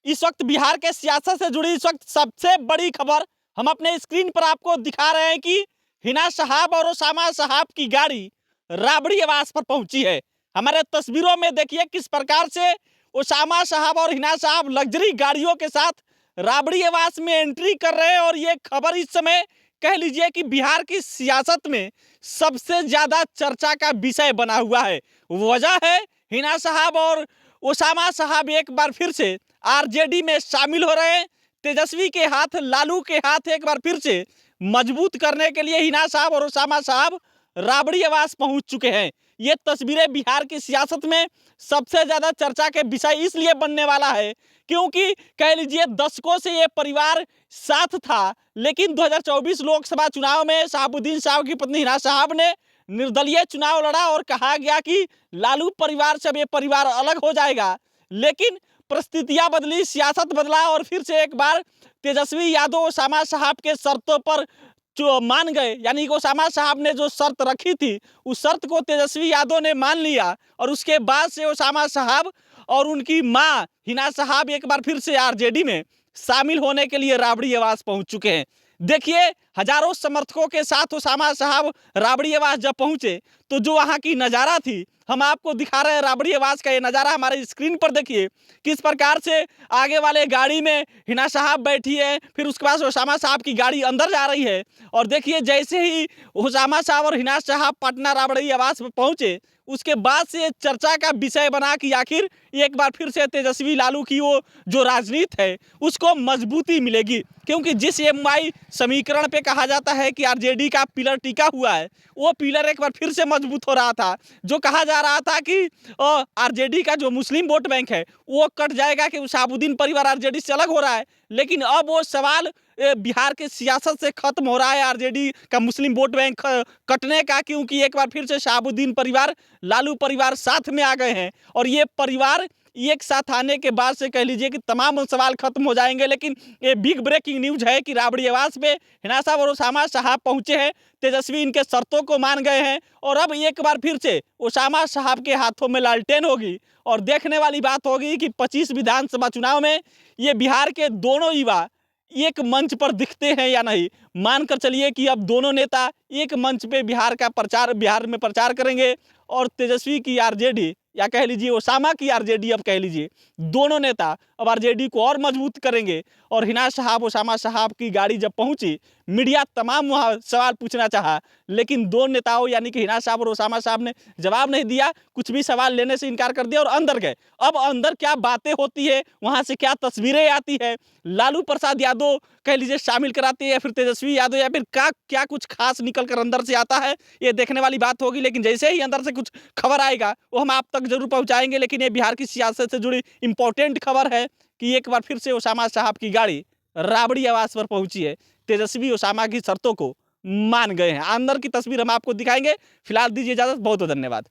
इस वक्त बिहार के सियासत से जुड़ी इस वक्त सबसे बड़ी खबर हम अपने स्क्रीन पर आपको दिखा रहे हैं कि हिना साहब और ओसामा साहब की गाड़ी राबड़ी आवास पर पहुंची है। हमारे तस्वीरों में देखिए किस प्रकार से ओसामा साहब और हिना साहब लग्जरी गाड़ियों के साथ राबड़ी आवास में एंट्री कर रहे हैं। और ये खबर इस समय कह लीजिए कि बिहार की सियासत में सबसे ज्यादा चर्चा का विषय बना हुआ है। वजह है हिना साहब और ओसामा साहब एक बार फिर से आरजेडी में शामिल हो रहे हैं। तेजस्वी के हाथ, लालू के हाथ एक बार फिर से मजबूत करने के लिए हिना साहब और ओसामा साहब राबड़ी आवास पहुंच चुके हैं। ये तस्वीरें बिहार की सियासत में सबसे ज्यादा चर्चा के विषय इसलिए बनने वाला है क्योंकि कह लीजिए दशकों से ये परिवार साथ था, लेकिन 2024 लोकसभा चुनाव में शहाबुद्दीन साहब की पत्नी हिना साहब ने निर्दलीय चुनाव लड़ा और कहा गया कि लालू परिवार से अब ये परिवार अलग हो जाएगा। लेकिन परिस्थितियां बदली, सियासत बदला और फिर से एक बार तेजस्वी यादव ओसामा साहब के शर्तों पर जो मान गए, यानी कि ओसामा साहब ने जो शर्त रखी थी उस शर्त को तेजस्वी यादव ने मान लिया। और उसके बाद से ओसामा साहब और उनकी मां हिना साहब एक बार फिर से आरजेडी में शामिल होने के लिए राबड़ी आवास पहुंच चुके हैं। देखिए, हजारों समर्थकों के साथ ओसामा साहब राबड़ी आवास जब पहुंचे तो जो वहां की नज़ारा थी हम आपको दिखा रहे हैं। राबड़ी आवास का ये नज़ारा हमारे स्क्रीन पर देखिए किस प्रकार से आगे वाले गाड़ी में हिना साहब बैठी है, फिर उसके बाद ओसामा साहब की गाड़ी अंदर जा रही है। और देखिए जैसे ही ओसामा साहब और हिना साहब पटना राबड़ी आवास पर पहुंचे उसके बाद से चर्चा का विषय बना कि आखिर एक बार फिर से तेजस्वी लालू की वो जो राजनीति है उसको मजबूती मिलेगी। क्योंकि जिस एमवाई समीकरण पे कहा जाता है कि आरजेडी का पिलर टिका हुआ है, वो पिलर एक बार फिर से मजबूत हो रहा था। जो कहा जा रहा था कि आरजेडी का जो मुस्लिम वोट बैंक है वो कट जाएगा, कि शहाबुद्दीन परिवार आरजेडी से अलग हो रहा है। लेकिन अब वो सवाल बिहार के सियासत से खत्म हो रहा है आरजेडी का मुस्लिम वोट बैंक कटने का, क्योंकि एक बार फिर से शहाबुद्दीन परिवार, लालू परिवार साथ में आ गए हैं। और ये परिवार एक साथ आने के बाद से कह लीजिए कि तमाम सवाल खत्म हो जाएंगे। लेकिन ये बिग ब्रेकिंग न्यूज है कि राबड़ी आवास में हिना साहब और ओसामा साहब पहुंचे हैं। तेजस्वी इनके शर्तों को मान गए हैं और अब एक बार फिर से ओसामा साहब के हाथों में लालटेन होगी। और देखने वाली बात होगी कि 25 विधानसभा चुनाव में ये बिहार के दोनों युवा एक मंच पर दिखते हैं या नहीं। मानकर चलिए कि अब दोनों नेता एक मंच पे बिहार में प्रचार करेंगे और तेजस्वी की आरजेडी या कह लीजिए ओसामा की आरजेडी, अब कह लीजिए दोनों नेता अब आरजेडी को और मजबूत करेंगे। और हिना साहब ओसामा साहब की गाड़ी जब पहुंची, मीडिया तमाम वहां सवाल पूछना चाहा, लेकिन दो नेताओं यानी कि हिना साहब और ओसामा साहब ने जवाब नहीं दिया, कुछ भी सवाल लेने से इनकार कर दिया और अंदर गए। अब अंदर क्या बातें होती है, वहां से क्या तस्वीरें आती है, लालू प्रसाद यादव कह लीजिए शामिल कराते हैं या फिर तेजस्वी यादव, या फिर क्या कुछ खास निकल कर अंदर से आता है, ये देखने वाली बात होगी। लेकिन जैसे ही अंदर से कुछ खबर आएगा वो हम आप तक जरूर पहुंचाएंगे। लेकिन ये बिहार की सियासत से जुड़ी इंपॉर्टेंट खबर है कि एक बार फिर से ओसामा साहब की गाड़ी राबड़ी आवास पर पहुंची है। तेजस्वी ओसामा की शर्तों को मान गए हैं। अंदर की तस्वीर हम आपको दिखाएंगे। फिलहाल दीजिए इजाजत, बहुत बहुत धन्यवाद।